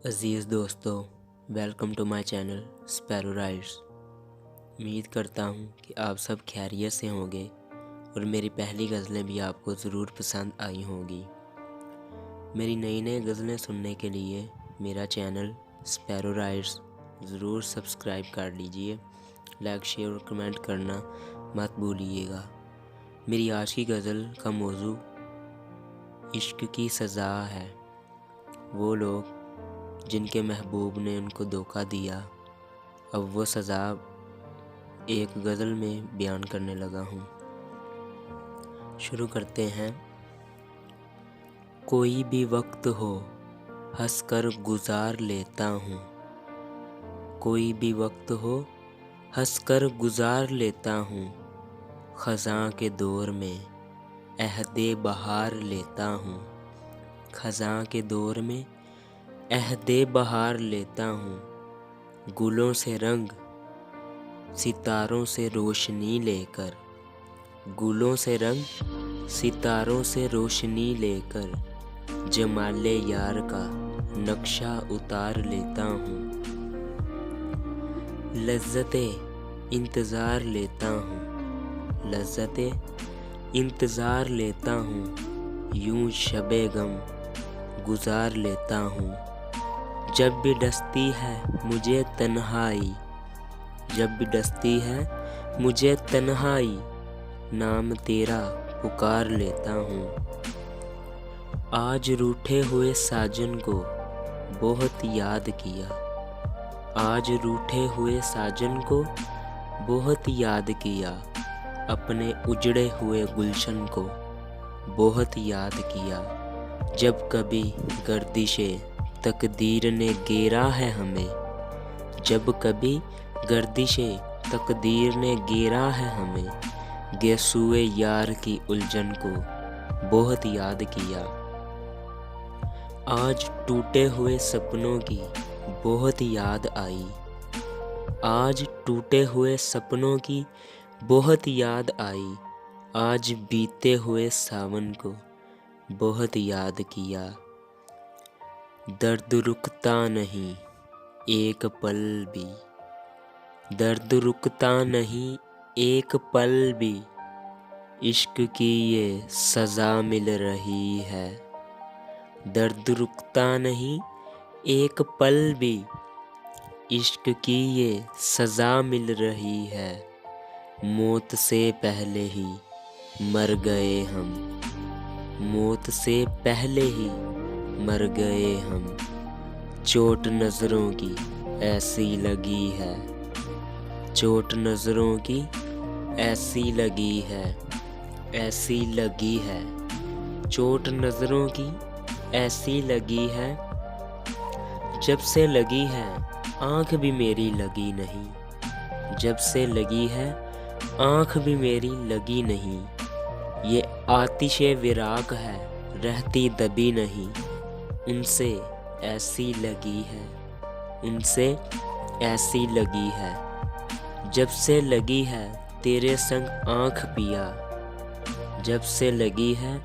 अज़ीज़ दोस्तों, welcome to my channel sparrow rides. उम्मीद करता हूँ कि आप सब खैरियत से होंगे और मेरी पहली गज़लें भी आपको ज़रूर पसंद आई होंगी। मेरी नई नई गज़लें सुनने के लिए मेरा चैनल स्पैरो राइड्स ज़रूर सब्सक्राइब कर लीजिए। लाइक, शेयर और कमेंट करना मत भूलिएगा। मेरी आज की गज़ल का मौजू इश्क की सज़ा है। वो लोग जिनके महबूब ने उनको धोखा दिया, अब वो सज़ा एक गज़ल में बयान करने लगा हूँ। शुरू करते हैं। कोई भी वक्त हो हंस कर गुजार लेता हूँ, कोई भी वक्त हो हंस कर गुजार लेता हूँ, ख़ज़ां के दौर में अहदे बहार लेता हूँ, ख़ज़ां के दौर में अहदे बहार लेता हूँ, गुलों से रंग सितारों से रोशनी लेकर, गुलों से रंग सितारों से रोशनी लेकर, जमाले यार का नक्शा उतार लेता हूँ, लज़्ज़ते इंतज़ार लेता हूँ, लज़्ज़ते इंतज़ार लेता हूँ, यूं शबे गम गुजार लेता हूँ। जब भी डसती है मुझे तन्हाई, जब भी डसती है मुझे तन्हाई, नाम तेरा पुकार लेता हूँ। आज रूठे हुए साजन को बहुत याद किया, आज रूठे हुए साजन को बहुत याद किया, अपने उजड़े हुए गुलशन को बहुत याद किया। जब कभी गर्दिशे तकदीर ने घेरा है हमें, जब कभी गर्दिशे तकदीर ने घेरा है हमें, गेसुए यार की उलझन को बहुत याद किया। आज टूटे हुए सपनों की बहुत याद आई, आज टूटे हुए सपनों की बहुत याद आई, आज बीते हुए सावन को बहुत याद किया। दर्द रुकता नहीं एक पल भी, दर्द रुकता नहीं एक पल भी, इश्क की ये सज़ा मिल रही है। दर्द रुकता नहीं एक पल भी, इश्क की ये सज़ा मिल रही है। मौत से पहले ही मर गए हम, मौत से पहले ही मर गए हम, चोट नज़रों की ऐसी लगी है, चोट नज़रों की ऐसी लगी है, ऐसी लगी है, चोट नज़रों की ऐसी लगी है, जब से लगी है आँख भी मेरी लगी नहीं, जब से लगी है आँख भी मेरी लगी नहीं, ये आतिशे विराग है रहती दबी नहीं, उनसे ऐसी लगी है, उनसे ऐसी लगी है। जब से लगी है तेरे संग आँख पिया, जब से लगी है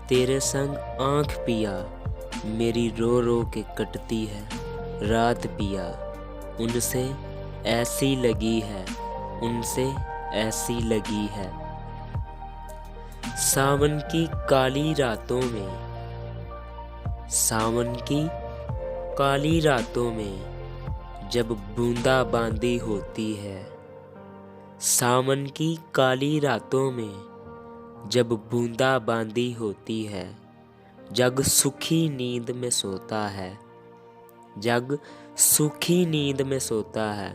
तेरे संग आँख पिया, मेरी रो रो के कटती है रात पिया, उनसे ऐसी लगी है, उनसे ऐसी लगी है। सावन की काली रातों में, सावन की काली रातों में जब बूंदा बांदी होती है, सावन की काली रातों में जब बूंदा बांदी होती है, जग सुखी नींद में सोता है, जग सुखी नींद में सोता है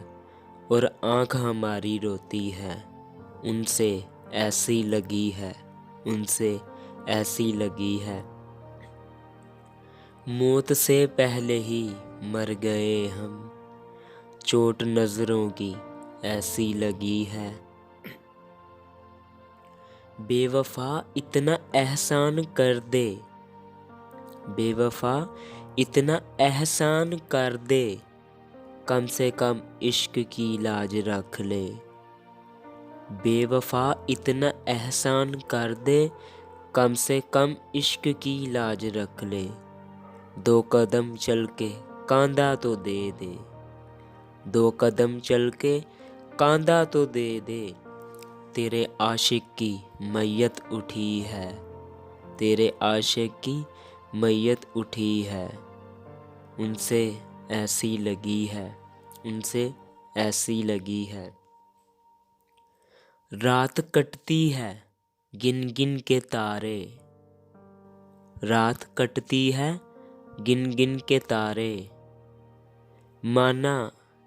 और आँख हमारी रोती है, उनसे ऐसी लगी है, उनसे ऐसी लगी है। मौत से पहले ही मर गए हम, चोट नज़रों की ऐसी लगी है। बेवफा इतना एहसान कर दे, बेवफा इतना एहसान कर दे, कम से कम इश्क की लाज रख ले। बेवफा इतना एहसान कर दे, कम से कम इश्क की लाज रख ले। दो कदम चल के कांधा तो दे दे, 2 कदम चल के कांधा तो दे दे। तेरे आशिक की मैयत उठी है, तेरे आशिक की मैयत उठी है। उनसे ऐसी लगी है, उनसे ऐसी लगी है। रात कटती है गिन गिन के तारे, रात कटती है गिन गिन के तारे। माना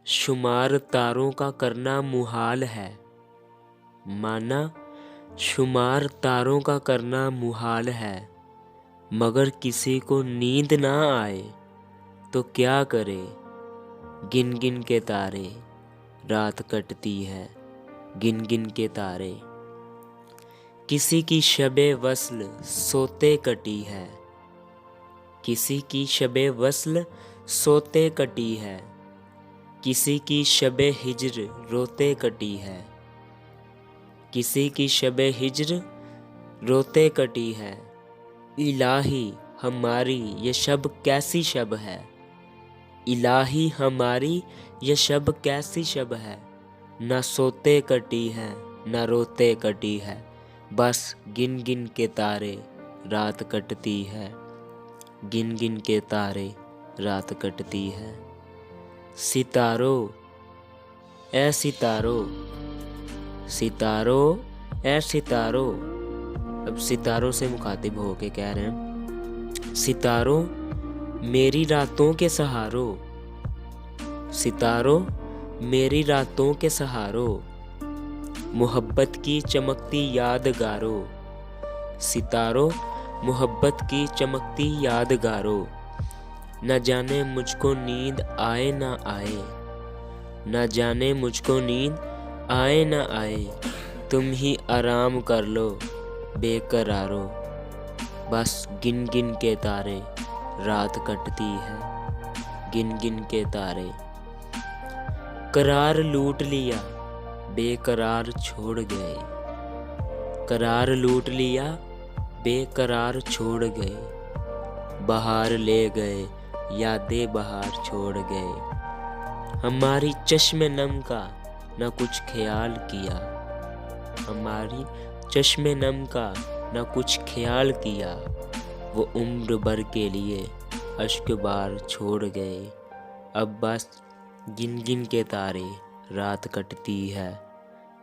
शुमार तारों का करना मुहाल है, माना शुमार तारों का करना मुहाल है। मगर किसी को नींद ना आए तो क्या करे, गिन गिन के तारे। रात कटती है गिन गिन के तारे। किसी की शबे वस्ल सोते कटी है, किसी की शबे वस्ल सोते कटी है। किसी की शबे हिज्र रोते कटी है, किसी की शबे हिज्र रोते कटी है। इलाही हमारी ये शब कैसी शब है, इलाही हमारी ये शब कैसी शब है। न सोते कटी है न रोते कटी है, बस गिन गिन के तारे रात कटती है, गिन गिन के तारे रात कटती है। सितारों ए सितारों, सितारों ए सितारों। अब सितारों से मुखातिब होके कह रहे हैं, सितारों मेरी रातों के सहारों, सितारों मेरी रातों के सहारों। मोहब्बत की चमकती यादगारों, सितारों मोहब्बत की चमकती यादगारों। न जाने मुझको नींद आए ना आए, न जाने मुझको नींद आए ना आए। तुम ही आराम कर लो बेकरारो, बस गिन गिन के तारे रात कटती है, गिन गिन के तारे। करार लूट लिया बेकरार छोड़ गए, करार लूट लिया बेकरार छोड़ गए। बहार ले गए यादें बहार छोड़ गए। हमारी चश्मे नम का न कुछ ख्याल किया, हमारी चश्मे नम का न कुछ ख्याल किया। वो उम्र भर के लिए अश्क बार छोड़ गए। अब बस गिन गिन के तारे रात कटती है,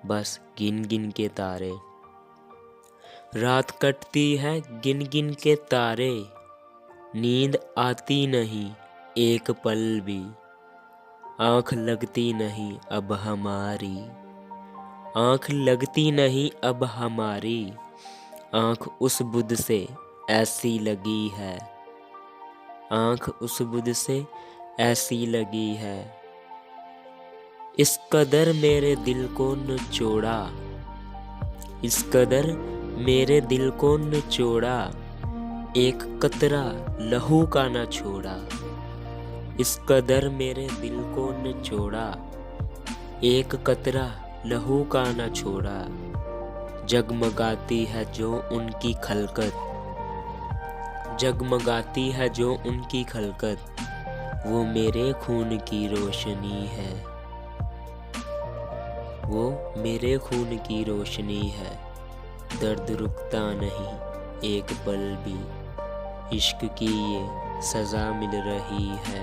बस गिन गिन के तारे रात कटती है, गिन गिन के तारे। नींद आती नहीं एक पल भी, आँख लगती नहीं अब हमारी, आँख लगती नहीं अब हमारी। आँख उस बुध से ऐसी लगी है, आँख उस बुध से ऐसी लगी है। इस कदर मेरे दिल को निचोड़ा, इस कदर मेरे दिल को निचोड़ा। एक कतरा लहू का न छोड़ा, इस कदर मेरे दिल को निचोड़ा। एक कतरा लहू का न छोड़ा। जगमगाती है जो उनकी खलकत, जगमगाती है जो उनकी खलकत। वो मेरे खून की रोशनी है, वो मेरे खून की रोशनी है। दर्द रुकता नहीं एक पल भी, इश्क की ये सजा मिल रही है।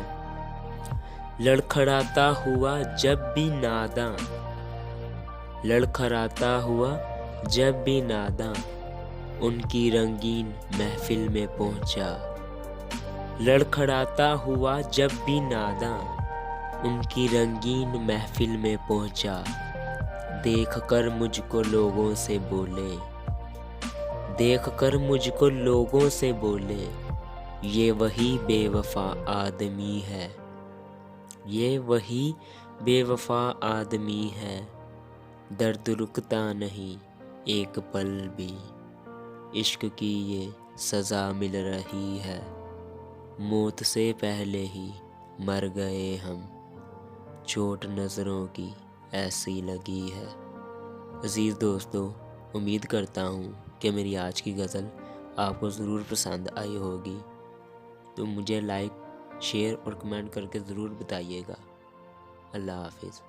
लड़खड़ाता हुआ जब भी नादां, लड़खड़ाता हुआ जब भी नादां। उनकी रंगीन महफिल में पहुंचा, लड़खड़ाता हुआ जब भी नादां। उनकी रंगीन महफिल में पहुंचा। देखकर मुझको लोगों से बोले, देखकर मुझको लोगों से बोले। ये वही बेवफा आदमी है, ये वही बेवफा आदमी है। दर्द रुकता नहीं एक पल भी, इश्क की ये सज़ा मिल रही है। मौत से पहले ही मर गए हम, चोट नज़रों की ऐसी लगी है। अज़ीज़ दोस्तों, उम्मीद करता हूँ कि मेरी आज की गज़ल आपको ज़रूर पसंद आई होगी। तो मुझे लाइक शेयर और कमेंट करके ज़रूर बताइएगा। अल्लाह हाफिज़।